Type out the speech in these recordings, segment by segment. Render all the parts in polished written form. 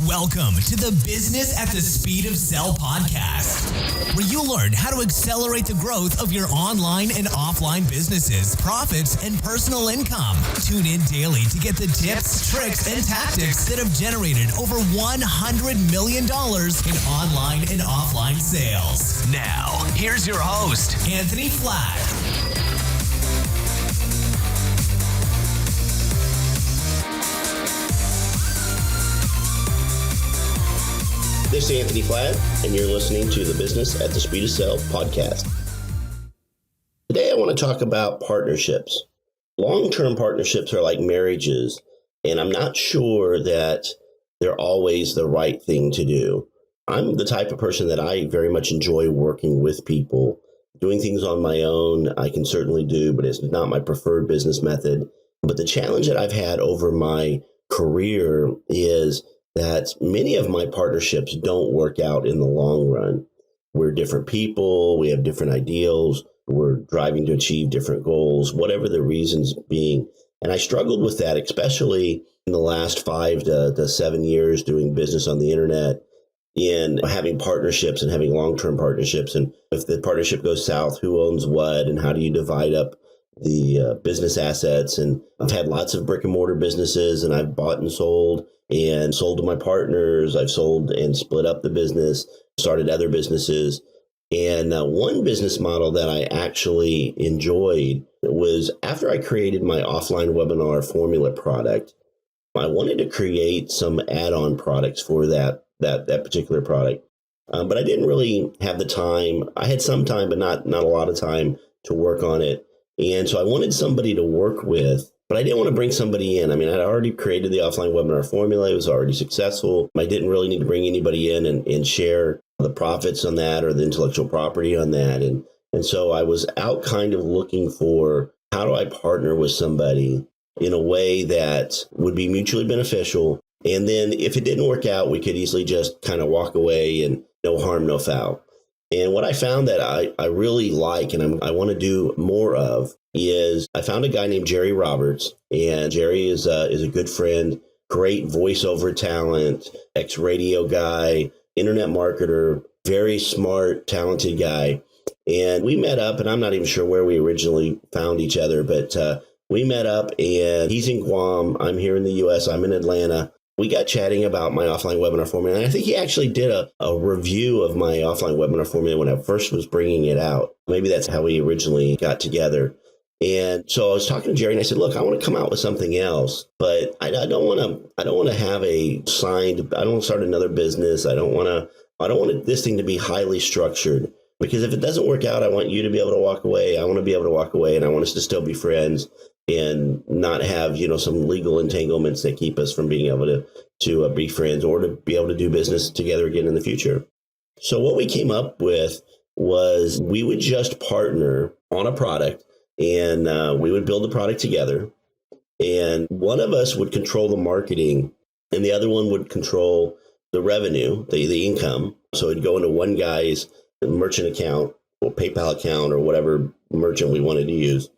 Welcome to the Business at the Speed of Sell podcast, where you learn how to accelerate the growth of your online and offline businesses, profits, and personal income. Tune in daily to get the tips, tricks, and tactics that have generated over $100 million in online and offline sales. Now, here's your host, Anthony Flatt. This is Anthony Flatt, and you're listening to the Business at the Speed of Sell podcast. Today I want to talk about partnerships. Long-term partnerships are like marriages, and I'm not sure that they're always the right thing to do. I'm the type of person that I very much enjoy working with people. Doing things on my own, I can certainly do, but it's not my preferred business method. But the challenge that I've had over my career is that many of my partnerships don't work out in the long run. We're different people, we have different ideals, we're driving to achieve different goals, whatever the reasons being. And I struggled with that, especially in the last 5 to 7 years doing business on the internet, in having partnerships and having long-term partnerships. And if the partnership goes south, who owns what and how do you divide up the business assets? And I've had lots of brick and mortar businesses, and I've bought and sold to my partners. I've sold and split up the business, started other businesses. And one business model that I actually enjoyed was after I created my offline webinar formula product, I wanted to create some add-on products for that particular product. But I didn't really have the time. I had some time, but not a lot of time to work on it. And so I wanted somebody to work with, but I didn't want to bring somebody in. I mean, I'd already created the offline webinar formula. It was already successful. I didn't really need to bring anybody in and share the profits on that or the intellectual property on that. And so I was out kind of looking for, how do I partner with somebody in a way that would be mutually beneficial? And then if it didn't work out, we could easily just kind of walk away and no harm, no foul. And what I found that I really like and I want to do more of is I found a guy named Jerry Roberts, and Jerry is a good friend, great voiceover talent, ex-radio guy, internet marketer, very smart, talented guy. And we met up, and I'm not even sure where we originally found each other, but we met up, and he's in Guam. I'm here in the U.S. I'm in Atlanta. We got chatting about my offline webinar formula, and I think he actually did a review of my offline webinar formula when I first was bringing it out. Maybe that's how we originally got together. And so I was talking to Jerry, and I said, "Look, I want to come out with something else, but I don't want to have a signed. I don't want to start another business. I don't want this thing to be highly structured, because if it doesn't work out, I want you to be able to walk away. I want to be able to walk away, and I want us to still be friends and not have, some legal entanglements that keep us from being able to be friends or to be able to do business together again in the future." So what we came up with was we would just partner on a product, and we would build the product together. And one of us would control the marketing, and the other one would control the revenue, the income. So it'd go into one guy's merchant account or PayPal account or whatever merchant we wanted to use.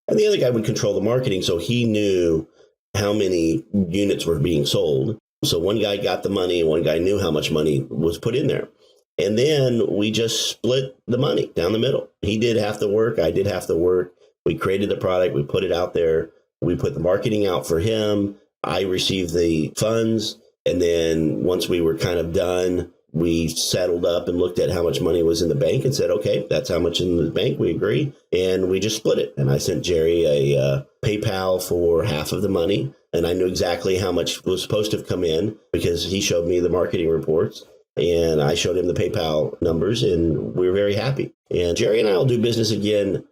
And the other guy would control the marketing, so he knew how many units were being sold. So one guy got the money, and one guy knew how much money was put in there. And then we just split the money down the middle. He did half the work, I did half the work. We created the product, we put it out there, we put the marketing out for him. I received the funds, and then once we were kind of done, we settled up and looked at how much money was in the bank and said, okay, that's how much in the bank, we agree. And we just split it. And I sent Jerry a PayPal for half of the money. And I knew exactly how much was supposed to have come in because he showed me the marketing reports. And I showed him the PayPal numbers, and we were very happy. And Jerry and I will do business again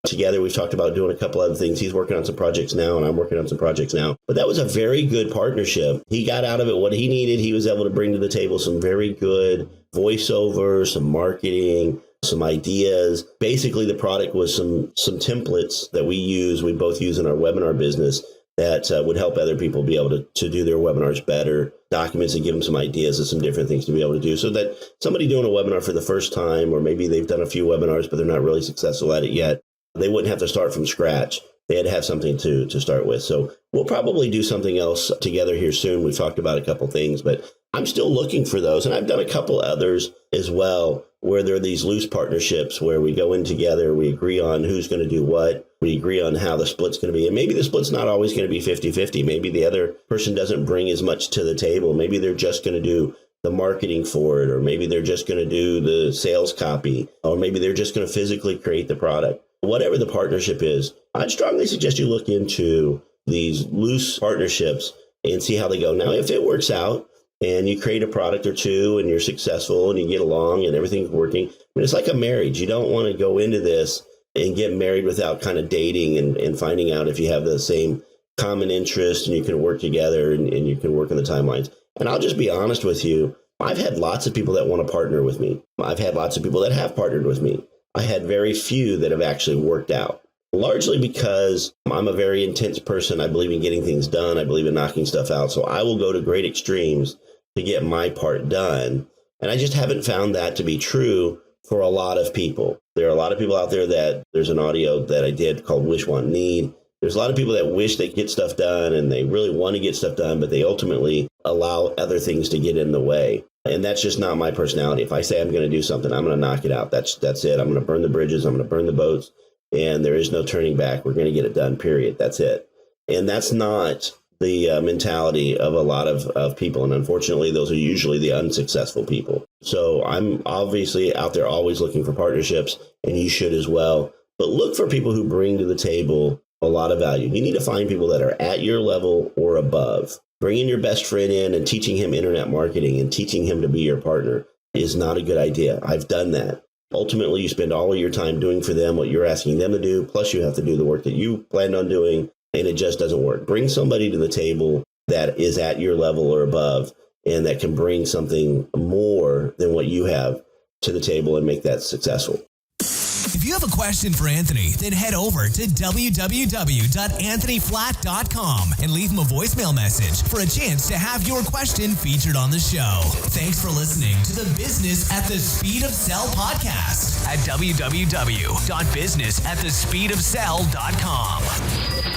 together. We've talked about doing a couple other things. He's working on some projects now, and I'm working on some projects now. But that was a very good partnership. He got out of it what he needed. He was able to bring to the table some very good voiceover, some marketing, some ideas. Basically, the product was some templates that we both use in our webinar business that would help other people be able to do their webinars better, documents and give them some ideas of some different things to be able to do, so that somebody doing a webinar for the first time, or maybe they've done a few webinars, but they're not really successful at it yet, they wouldn't have to start from scratch. they had to have something to start with. So we'll probably do something else together here soon. We've talked about a couple things, but I'm still looking for those. And I've done a couple others as well, where there are these loose partnerships where we go in together, we agree on who's going to do what, we agree on how the split's going to be. And maybe the split's not always going to be 50-50. Maybe the other person doesn't bring as much to the table. Maybe they're just going to do the marketing for it, or maybe they're just going to do the sales copy, or maybe they're just going to physically create the product. Whatever the partnership is, I'd strongly suggest you look into these loose partnerships and see how they go. Now, if it works out and you create a product or two and you're successful and you get along and everything's working, I mean, it's like a marriage. You don't want to go into this and get married without kind of dating and finding out if you have the same common interest and you can work together and you can work in the timelines. And I'll just be honest with you. I've had lots of people that want to partner with me. I've had lots of people that have partnered with me. I had very few that have actually worked out, largely because I'm a very intense person. I believe in getting things done. I believe in knocking stuff out. So I will go to great extremes to get my part done. And I just haven't found that to be true for a lot of people. There are a lot of people out there that there's an audio that I did called Wish, Want, Need. There's a lot of people that wish they could get stuff done and they really want to get stuff done, but they ultimately allow other things to get in the way. And that's just not my personality. If I say I'm going to do something, I'm going to knock it out. That's it. I'm going to burn the bridges. I'm going to burn the boats. And there is no turning back. We're going to get it done, period. That's it. And that's not the mentality of a lot of people. And unfortunately, those are usually the unsuccessful people. So I'm obviously out there always looking for partnerships, and you should as well. But look for people who bring to the table a lot of value. You need to find people that are at your level or above. Bringing your best friend in and teaching him internet marketing and teaching him to be your partner is not a good idea. I've done that. Ultimately, you spend all of your time doing for them what you're asking them to do, plus you have to do the work that you planned on doing, and it just doesn't work. Bring somebody to the table that is at your level or above and that can bring something more than what you have to the table and make that successful. If you have a question for Anthony, then head over to www.anthonyflatt.com and leave him a voicemail message for a chance to have your question featured on the show. Thanks for listening to the Business at the Speed of Sell podcast at www.businessatthespeedofsell.com.